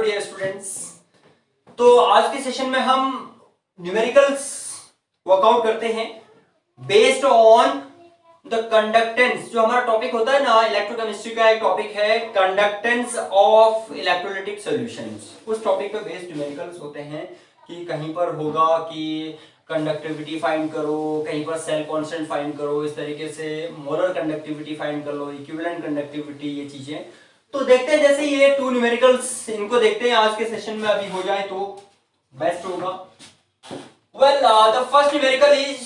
Dear students. तो आज के सेशन में हम न्यूमेरिकल्स वर्कआउट करते हैं बेस्ड ऑन द कंडक्टेंस। जो हमारा टॉपिक होता है ना, इलेक्ट्रोकेमिस्ट्री का एक टॉपिक है कंडक्टेंस ऑफ इलेक्ट्रोलाइटिक सॉल्यूशंस। उस टॉपिक पे बेस्ड न्यूमेरिकल्स होते हैं कि कहीं पर होगा कि कंडक्टिविटी फाइंड करो, कहीं पर सेल कांस्टेंट फाइंड करो, इस तरीके से मोलर कंडक्टिविटी फाइंड कर लो, इक्विवेलेंट कंडक्टिविटी, ये चीजें। तो देखते हैं, जैसे ये टू न्यूमेरिकल्स, इनको देखते हैं आज के सेशन में। अभी हो जाए तो बेस्ट होगा। Well, the first numerical is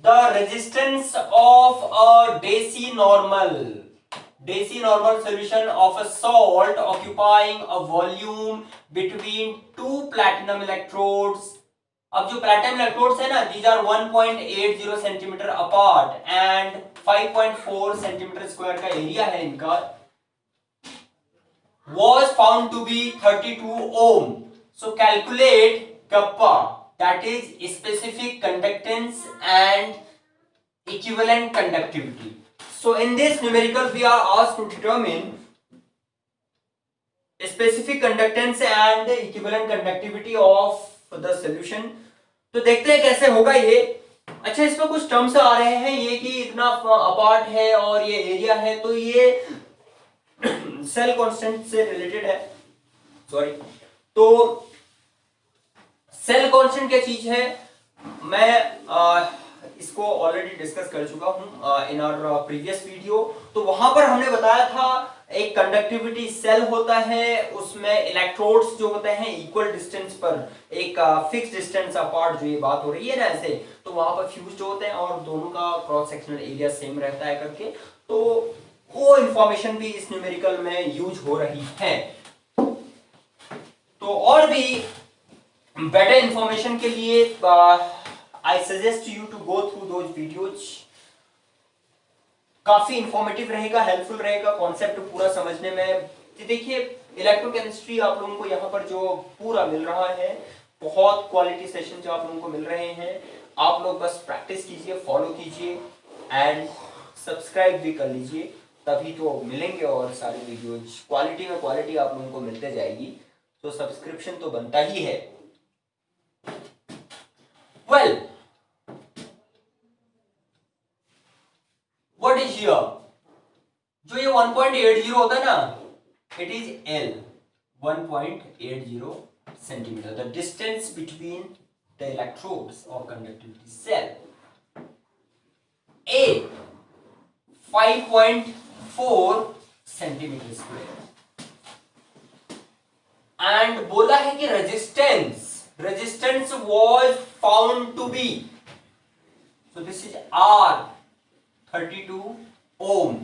the resistance of a decinormal solution of a salt occupying a volume between two platinum electrodes. अब जो प्लैटिनम इलेक्ट्रोड्स है ना, these are 1.80 centimetre apart and 5.4 centimetre square का area है इनका, was found to be 32 ohm. So calculate kappa, that is specific conductance and equivalent conductivity. So in this numerical we are asked to determine specific conductance and equivalent conductivity of the solution. तो देखते हैं कैसे होगा ये। अच्छा, इसमें कुछ terms आ रहे हैं, ये कि इतना अपार्ट है और ये एरिया है, तो ये सेल कांस्टेंट से रिलेटेड है। सॉरी, तो सेल कांस्टेंट क्या चीज है, मैं इसको ऑलरेडी डिस्कस कर चुका हूं इन आवर प्रीवियस वीडियो। तो वहां पर हमने बताया था एक कंडक्टिविटी सेल होता है, उसमें इलेक्ट्रोड्स जो होते हैं इक्वल डिस्टेंस पर, एक फिक्स डिस्टेंस अपार्ट, जो ये बात हो रही है ना ऐसे, तो वहां पर फ्यूज्ड होते हैं और दोनों का क्रॉस सेक्शनल एरिया सेम रहता है करके। तो वो इंफॉर्मेशन भी इस न्यूमेरिकल में यूज हो रही है। तो और भी बेटर इंफॉर्मेशन के लिए I suggest you to go through those videos. काफी इंफॉर्मेटिव रहेगा, हेल्पफुल रहेगा कॉन्सेप्ट पूरा समझने में। देखिए, इलेक्ट्रोकेमिस्ट्री आप लोगों को यहाँ पर जो पूरा मिल रहा है, बहुत क्वालिटी सेशन जो आप लोगों को मिल रहे हैं, आप लोग बस प्रैक्टिस कीजिए, फॉलो कीजिए एंड सब्सक्राइब भी कर लीजिए, तभी तो मिलेंगे और सारी वीडियोज क्वालिटी में क्वालिटी आप लोगों को मिलते जाएगी। तो सब्सक्रिप्शन तो बनता ही है। वेल, व्हाट इज हियर, जो ये 1.80 होता है ना, it is L, 1.80 centimetre, the distance between the electrodes of conductivity cell. A 5.4 centimetre square. And बोला है कि resistance was found to be, so this is R 32 ohm।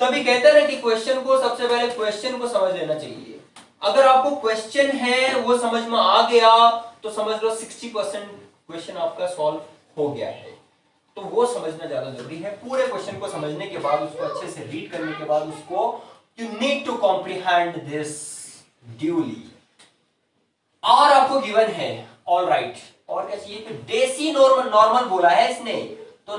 तभी कहते हैं ना कि क्वेश्चन को, सबसे पहले क्वेश्चन को समझ लेना चाहिए। अगर आपको क्वेश्चन है वो समझ में आ गया तो समझ लो 60% क्वेश्चन आपका सॉल्व हो गया है। तो वो समझना ज्यादा जरूरी है। पूरे क्वेश्चन को समझने के बाद, उसको अच्छे से रीड करने के बाद, उसको you need to comprehend this duly. और आपको गिवन है, ऑल राइट, और क्या चाहिए, तो डेसी नॉर्मल बोला है इसने, तो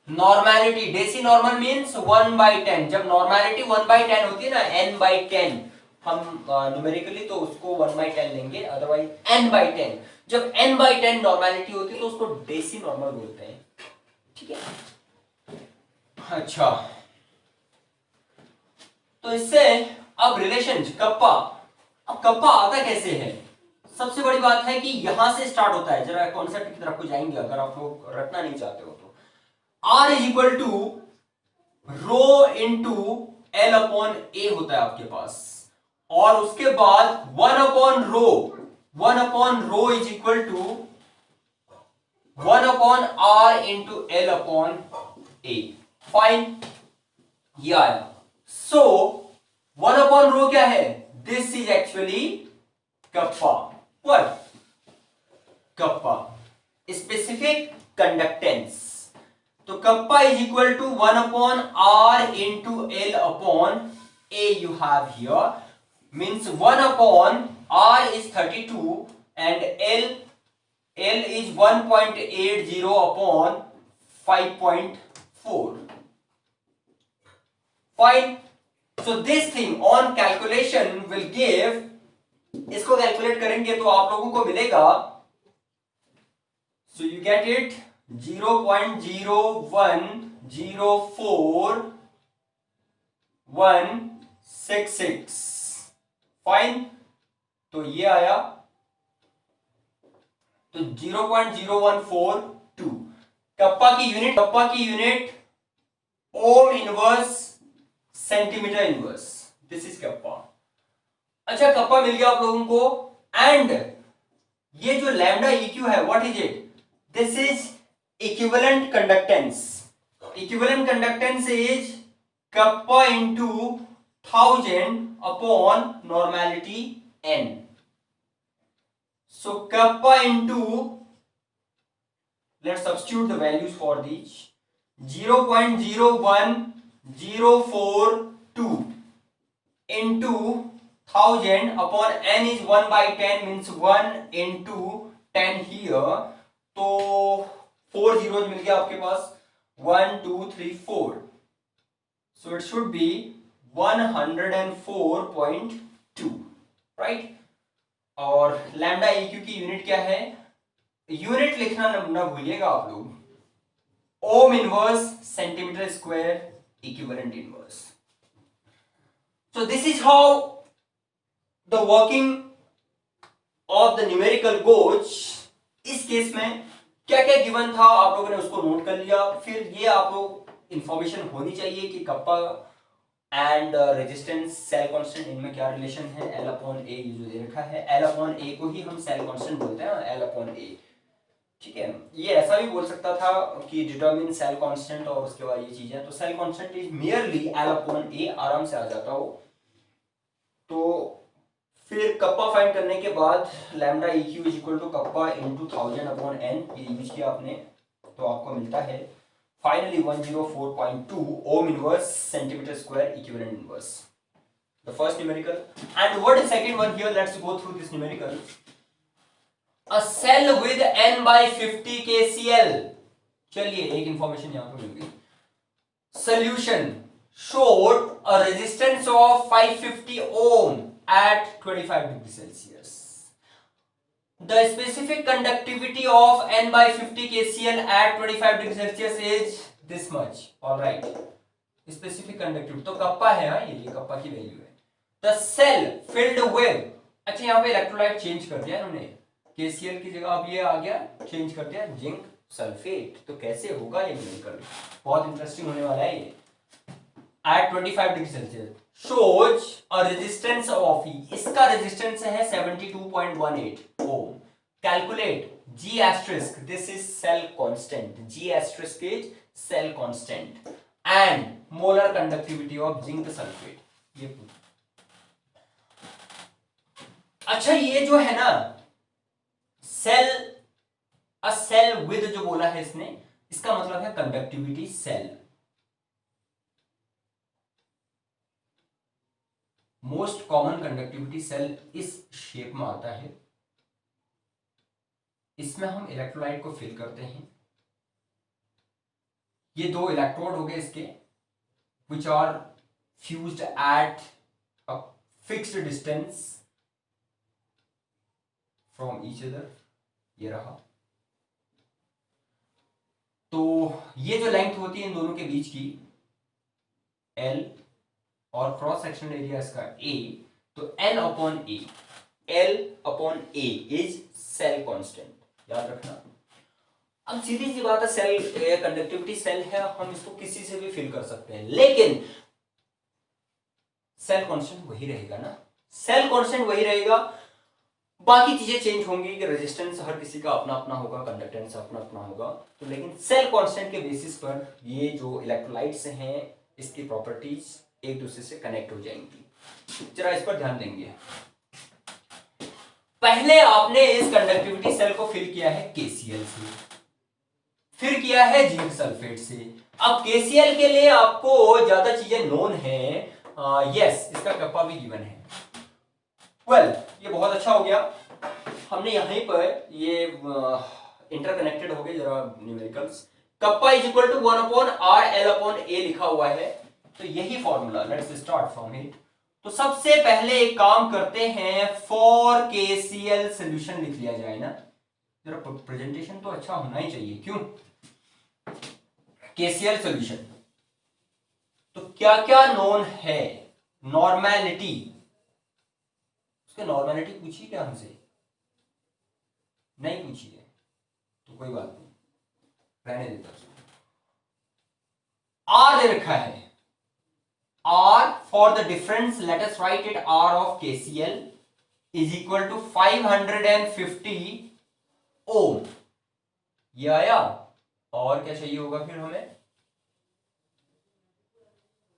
नॉर्मैलिटी डेसी नॉर्मल मीन्स 1/10। जब नॉर्मैलिटी 1/10 होती है ना, n/10, हम न्यूमेरिकली तो उसको 1/10 लेंगे, अदरवाइज n/10। जब n/10 नॉर्मैलिटी होती है तो उसको डेसी नॉर्मल बोलते हैं। ठीक है, अच्छा, तो इससे अब रिलेशन कप्पा। अब कप्पा आता कैसे है, सबसे बड़ी बात है कि यहां से स्टार्ट होता है। जरा कॉन्सेप्ट की तरफ को जाएंगे, अगर आप लोग रटना नहीं चाहते हो तो। R is equal to rho into L upon A होता है आपके पास, और उसके बाद 1 upon rho is equal to 1 upon R into L upon A। Fine, ये आया। सो 1 अपॉन रो क्या है, this is actually kappa. What, kappa, specific conductance. तो kappa is equal to 1 upon R into L upon A you have here, means 1 upon R is 32 and L is 1.80 upon 5.4. Fine. So this thing on calculation will give, इसको calculate करेंगे तो आप लोगों को मिलेगा, so you get it 0.0104166 fine. तो ये आया, तो 0.0142। कप्पा की unit ohm inverse centimetre inverse, this is kappa. अच्छा, कप्पा मिल गया आप लोगों को। एंड ये जो लैम्डा EQ है, what is it? This is equivalent conductance. Equivalent conductance is kappa into 1000 upon normality n। So kappa into, let's substitute the values for these, 0.01042 into 1000 upon n is 1/10, means 1 into 10 here, तो 4 zeros मिल गया आपके पास, 1 2 3 4, so it should be 104.2, right? और lambda EQ की unit क्या है? Unit लिखना ना भूलिएगा आप लोग, ohm inverse centimetre square equivalent inverse. So this is how the working of the numerical goes. इस केस में क्या क्या गिवन था आप लोगों ने उसको नोट कर लिया। फिर ये आप लोग इंफॉर्मेशन होनी चाहिए कि kappa and resistance cell constant, इनमें क्या रिलेशन है। L अपॉन ए जो दे रखा है, L अपॉन ए को ही हम सेल कांस्टेंट बोलते हैं, L अपॉन ए, ठीक है। ये ऐसा भी बोल सकता था कि डिटरमिन सेल कांस्टेंट और उसके बाद ये चीजें, तो cell constant is merely L upon A, आराम से आ जाता हो। तो फिर कप्पा फाइंड करने के बाद lambda EQ is equal to kappa into 1000 upon n, ये यूज किया आपने, तो आपको मिलता है finally 104.2 ohm inverse centimeter square equivalent inverse, the first numerical. And what is second one here? Let's go through this numerical. A cell with n by 50 kcl, चलिए एक information यहां पर मिल गई। Solution showed a resistance of 550 ohm at 25 degrees Celsius. The specific conductivity of n by 50 kcl at 25 degrees Celsius is this much. All right. Specific conductivity तो kappa है, हाँ, ये kappa की वैल्यू है। The cell filled with, अच्छा यहाँ पे electrolyte change कर दिया इन्होंने, KCl की जगह अब ये आ गया, चेंज कर दिया जिंक सल्फेट। तो कैसे होगा ये न्यूमेरिकल, बहुत इंटरेस्टिंग होने वाला है ये। At 25 degree Celsius shows a resistance of, इसका रेजिस्टेंस है 72.18 ohm. Calculate G asterisk, this is cell constant, G asterisk is cell constant, and molar conductivity of zinc sulfate. ये अच्छा, ये जो है ना सेल, अ सेल विद जो बोला है इसने, इसका मतलब है conductivity cell. Most common conductivity cell इस शेप में आता है। इसमें हम इलेक्ट्रोलाइट को फिल करते हैं। ये दो इलेक्ट्रोड हो गए इसके, which are fused at a fixed distance from each other, ये रहा। तो ये जो लेंथ होती है इन दोनों के बीच की L, और क्रॉस सेक्शनल एरिया इसका A, तो L upon A is cell constant, याद रखना। अब सीधी सी बात है, सेल कंडक्टिविटी सेल है, हम इसको किसी से भी फिल कर सकते हैं, लेकिन सेल कांस्टेंट वही रहेगा ना, सेल कांस्टेंट वही रहेगा। बाकी चीजें चेंज होंगी कि रेजिस्टेंस हर किसी का अपना अपना होगा, कंडक्टेंस अपना अपना होगा, तो लेकिन सेल कांस्टेंट के बेसिस पर ये जो इलेक्ट्रोलाइट्स हैं इसकी प्रॉपर्टीज एक दूसरे से कनेक्ट हो जाएंगी। जरा इस पर ध्यान देंगे। पहले आपने इस कंडक्टिविटी सेल को फिल किया है KCl से, फिर किया है जिंक सल्फेट से। अब KCl के लिए आपको ज्यादा चीजें नोन है, यस, इसका कप्पा भी गिवन है। वेल, ये बहुत अच्छा हो गया, हमने यहीं पर ये इंटरकनेक्टेड हो गए जरा numericals. Kappa is equal to 1 upon R L upon A लिखा हुआ है, तो यही formula, let's start from it. तो सबसे पहले एक काम करते हैं, फॉर केसीएल सोल्यूशन लिख लिया जाए ना, जरा प्रेजेंटेशन तो अच्छा होना ही चाहिए, क्यों? केसीएल सोल्यूशन, तो क्या क्या नोन है, नॉर्मेलिटी, उसके नॉर्मेलिटी पूछी क्या हमसे? नहीं पूछी है, तो कोई बात नहीं, रहने देता हूं। आर दे रखा है, R for the difference, let us write it R of KCl is equal to 550 ohm। ये आया, और क्या चाहिए होगा फिर हमें?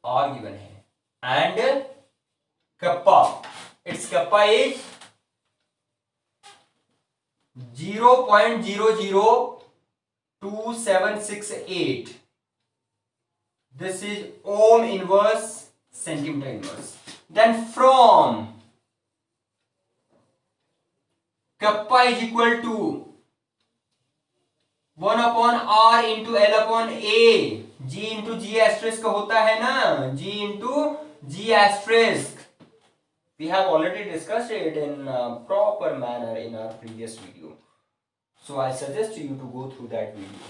R गिवन है, and kappa, it's kappa is 0.002768। This is ohm inverse centimeter inverse. Then from kappa is equal to 1 upon r into L upon a, g into g asterisk होता है ना, g into g asterisk. We have already discussed it in proper manner in our previous video. So I suggest you to go through that video.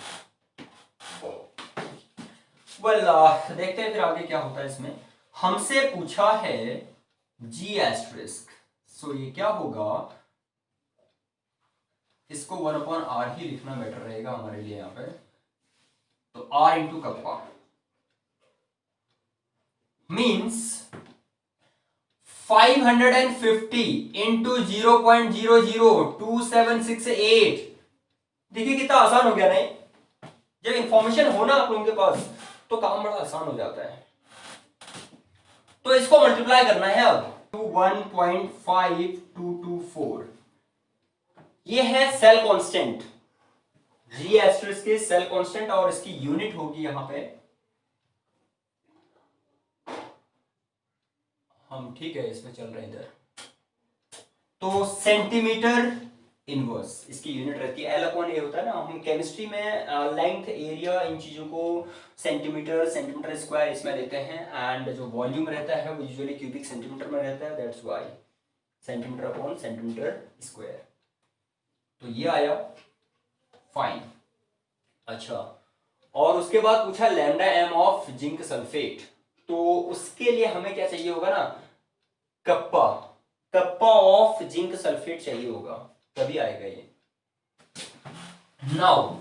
देखते हैं फिर आगे क्या होता है इसमें। हमसे पूछा है जी एस्ट्रिस्क, सो ये क्या होगा, इसको 1 अपॉन आर ही लिखना बेटर रहेगा हमारे लिए यहाँ पे। तो R into kappa means 550 into 0.002768। देखिए कितना आसान हो गया नहीं? जब इंफॉर्मेशन हो ना आप लोगों के पास तो काम बड़ा आसान हो जाता है। तो इसको मल्टीप्लाई करना है अब टू 1.5224। ये है सेल कांस्टेंट, जी एस्टरिस्क की सेल कांस्टेंट, और इसकी यूनिट होगी यहां पे, हम ठीक है इसमें चल रहे हैं इधर, तो सेंटीमीटर इनवर्स इसकी यूनिट रहती है। एल अपॉन ए होता है ना, हम केमिस्ट्री में लेंथ, एरिया, इन चीजों को सेंटीमीटर, सेंटीमीटर स्क्वायर इसमें लेते हैं, एंड जो वॉल्यूम रहता है वो यूजुअली क्यूबिक सेंटीमीटर में रहता है, that's why centimetre upon centimetre square. तो ये आया फाइन। अच्छा, और उसके बाद पूछा lambda M of zinc sulphate, तो उसके लिए हमें क्या चाहिए होगा ना, kappa, kappa of zinc sulphate चाहिए होगा, तभी आएगा ये। नाउ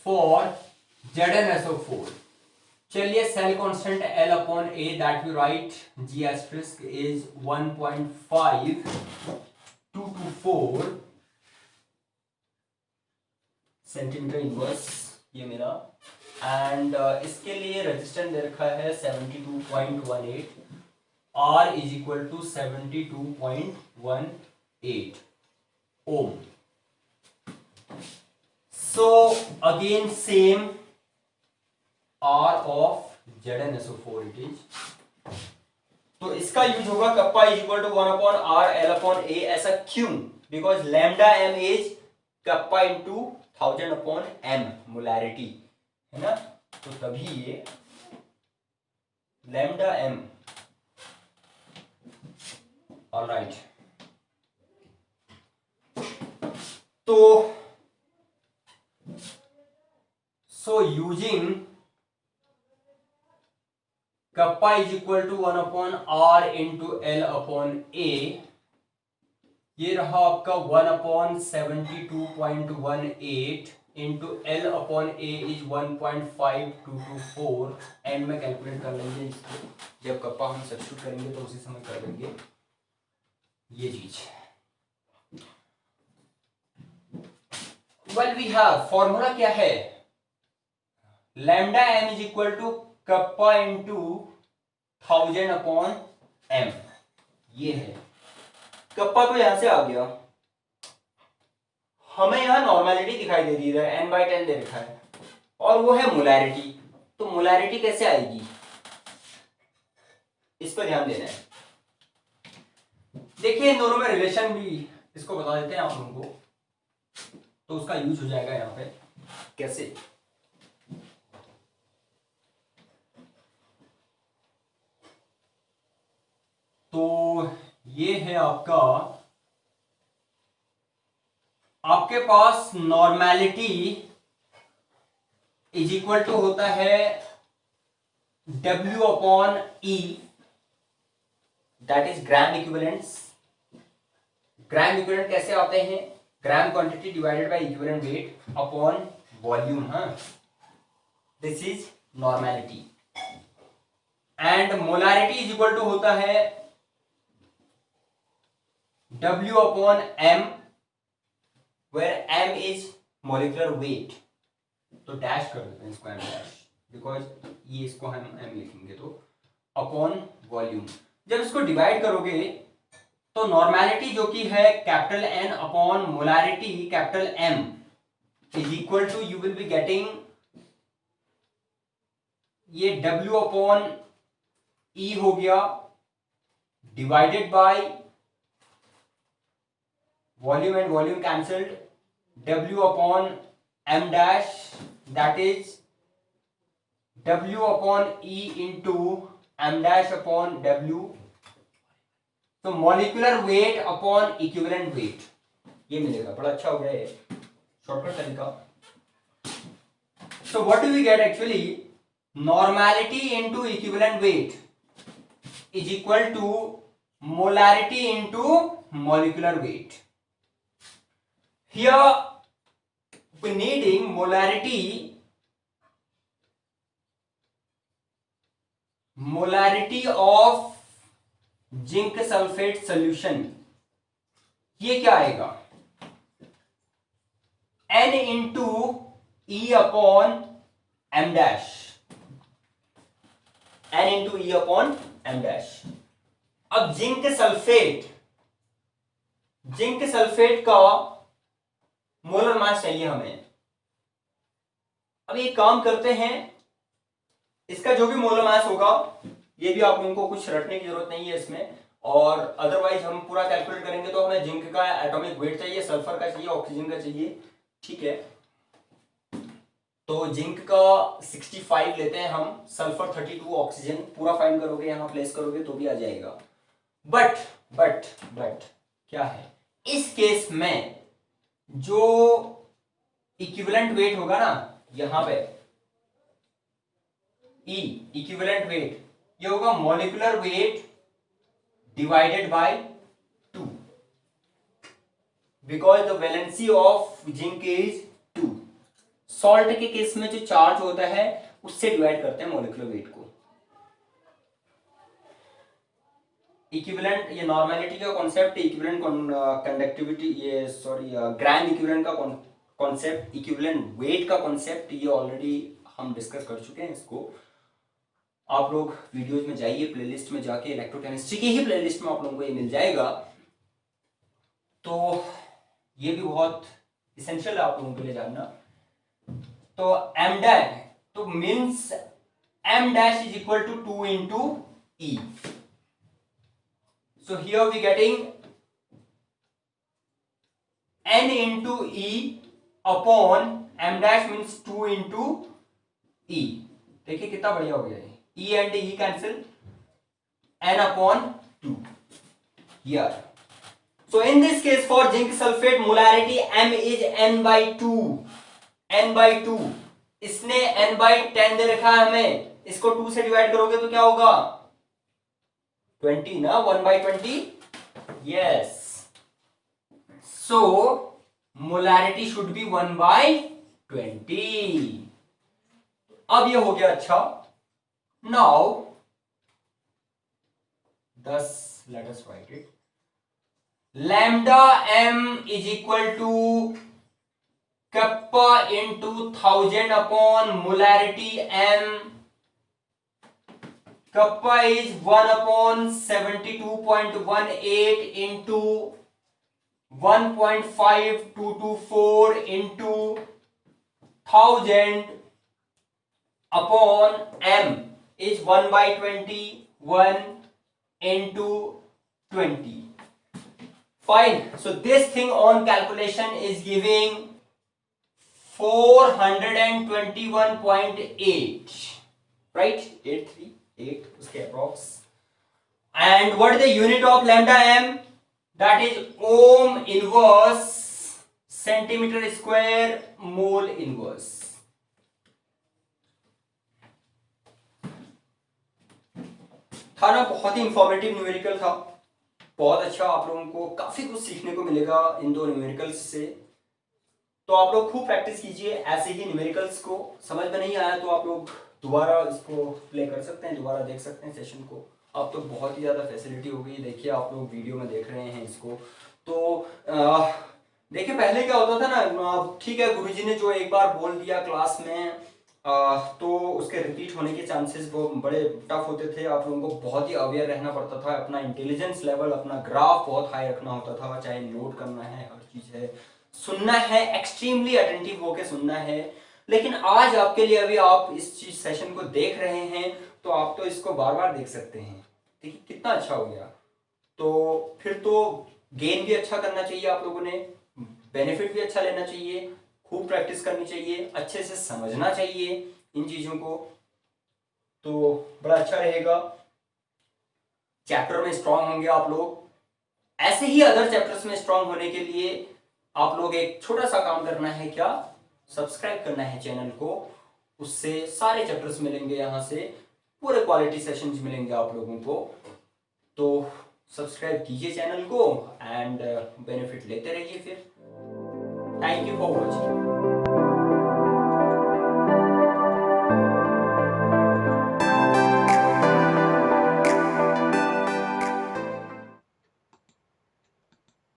फॉर ZnSO4, चलिए cell constant L upon A that we write G asterisk is 1.5224 centimetre inverse, ये मेरा, एंड इसके लिए रेजिस्टेंस दे रखा है 72.18, R is equal to 72.18 ohm. So again same R of ZnSO4 it is, तो इसका use होगा kappa is equal to 1 upon R L upon A। ऐसा क्यों? Because lambda M is kappa into 1000 upon m molarity है ना, तो तभी ये लैम्डा m। ऑलराइट, तो so using kappa is equal to 1 upon R into L upon A, ये रहा आपका 1 upon 72.18 into L upon A is 1.5224, and में कैलकुलेट कर लेंगे इसको, जब कप्पा हम सब्स्टिट्यूट करेंगे तो उसी समय कर लेंगे ये चीज। वेल वी हैव फॉर्मूला क्या है, lambda M is equal to kappa into 1000 upon m, ये है कप्पा। तो यहां से आ गया, हमें यहां नॉर्मेलिटी दिखाई दे रही है, n/10 दे रखा है, और वो है मोलैरिटी। तो मोलैरिटी कैसे आएगी, इस पर ध्यान देना है। देखिए इन दोनों में रिलेशन भी इसको बता देते हैं आप लोगों को, तो उसका यूज हो जाएगा यहां पे। कैसे? तो ये है आपके पास नॉर्मेलिटी इज इक्वल टू होता है W upon E, that is gram equivalents. Gram equivalent कैसे आते हैं? Gram quantity divided by equivalent weight upon volume. हाँ, this is normality. And molarity is equal to होता है W upon M, where M is molecular weight. तो dash कर देते हैं इसको M डैश, बिकॉज ये इसको हम M लिखेंगे तो अपॉन वॉल्यूम। जब इसको डिवाइड करोगे तो नॉर्मेलिटी जो कि है capital N upon molarity capital M is equal to, you will be getting ये W अपॉन E हो गया divided by volume and volume cancelled, W upon M dash, that is W upon E into M dash upon W। तो molecular weight upon equivalent weight ये मिलेगा। बड़ा अच्छा हो गया ये, शॉर्टकट तरीका। So what do we get actually? Normality into equivalent weight is equal to molarity into molecular weight. Here we needing molarity of zinc sulphate solution. ये क्या आएगा? N into E upon M dash, N into E upon M dash. अब zinc sulphate का molar mass चाहिए हमें। अब एक काम करते हैं, इसका जो भी मोलर मास होगा ये भी आप लोगों को कुछ रटने की जरूरत नहीं है इसमें, और अदरवाइज हम पूरा कैलकुलेट करेंगे तो हमें जिंक का एटॉमिक वेट चाहिए, सल्फर का चाहिए, ऑक्सीजन का चाहिए। ठीक है, तो जिंक का 65 लेते हैं हम, सल्फर 32, ऑक्सीजन पूरा फाइंड करोगे यहां प्लेस करोगे तो भी आ जाएगा। बट क्या है, इस केस में जो इक्विवेलेंट वेट होगा ना यहां पे E इक्विवेलेंट वेट, ये होगा molecular weight divided by 2, because the valency of zinc is 2। Salt के केस में जो चार्ज होता है उससे डिवाइड करते हैं मॉलिक्यूलर वेट को। इक्विवेलेंट, ये नॉर्मेलिटी का कॉन्सेप्ट, इक्विवेलेंट कंडक्टिविटी, ये सॉरी ग्राम इक्विवेलेंट का कॉन्सेप्ट, इक्विवेलेंट वेट का कॉन्सेप्ट, ये ऑलरेडी हम डिस्कस कर चुके हैं। इसको आप लोग वीडियोज में जाइए, प्लेलिस्ट में जाके इलेक्ट्रोकेमिस्ट्री की ही प्लेलिस्ट में आप लोगों को ये मिल जाएगा। तो ये भी बहुत इसेंशियल है आप लोगों के लिए जानना। तो M डैश, तो means M dash is equal to 2 into E। So here we getting N into E upon M dash means 2 into E। देखिए कितना बढ़िया हो गया है, E and E cancel, N upon 2 here। So in this case for zinc sulfate molarity M is N by 2, N by 2। इसने N by 10 दे रखा है हमें, इसको 2 से डिवाइड करोगे तो क्या होगा? 20 ना, 1 by 20। yes, so molarity should be 1 by 20। अब ये हो गया। अच्छा, now thus let us write it, lambda m is equal to kappa into 1000 upon molarity m। Kappa is 1 upon 72.18 into 1.5224 into 1000 upon M is 1 by 20, 1 into 20। Fine. So this thing on calculation is giving 421.8, right? 8 उसके approx And what is the unit of lambda m? That is ohm inverse centimeter square mole inverse. था ना, बहुत ही informative numerical था, बहुत अच्छा, आप लोगों को काफी कुछ सीखने को मिलेगा इन दो न्यूमेरिकल्स से। तो आप लोग खूब प्रैक्टिस कीजिए ऐसे ही न्यूमेरिकल्स को। समझ में नहीं आया तो आप लोग दोबारा इसको प्ले कर सकते हैं, दोबारा देख सकते हैं सेशन को। अब तो बहुत ही ज़्यादा फैसिलिटी हो गई, देखिए आप लोग वीडियो में देख रहे हैं इसको। तो देखिए पहले क्या होता था ना, ठीक है गुरुजी ने जो एक बार बोल दिया क्लास में तो उसके रिपीट होने के चांसेस वो बड़े टफ होते थे। आप लोगों को बहुत ही अवेयर रहना पड़ता था, अपना इंटेलिजेंस लेवल, अपना ग्राफ बहुत हाई रखना होता था, चाहे नोट करना है, हर चीज़ है, सुनना है, एक्सट्रीमली अटेंटिव होके सुनना है। लेकिन आज आपके लिए, अभी आप इस चीज सेशन को देख रहे हैं तो आप तो इसको बार बार देख सकते हैं। देखिए कितना अच्छा हो गया। तो फिर तो गेन भी अच्छा करना चाहिए आप लोगों ने, बेनिफिट भी अच्छा लेना चाहिए, खूब प्रैक्टिस करनी चाहिए, अच्छे से समझना चाहिए इन चीजों को, तो बड़ा अच्छा रहेगा। चैप्टर में स्ट्रांग होंगे आप लोग। ऐसे ही अदर चैप्टर्स में स्ट्रांग होने के लिए आप लोग एक छोटा सा काम करना है, क्या, सब्सक्राइब करना है चैनल को। उससे सारे चैप्टर्स मिलेंगे, यहाँ से पूरे क्वालिटी सेशंस मिलेंगे आप लोगों को। तो सब्सक्राइब कीजिए चैनल को एंड बेनिफिट लेते रहिए फिर। Thank you for watching.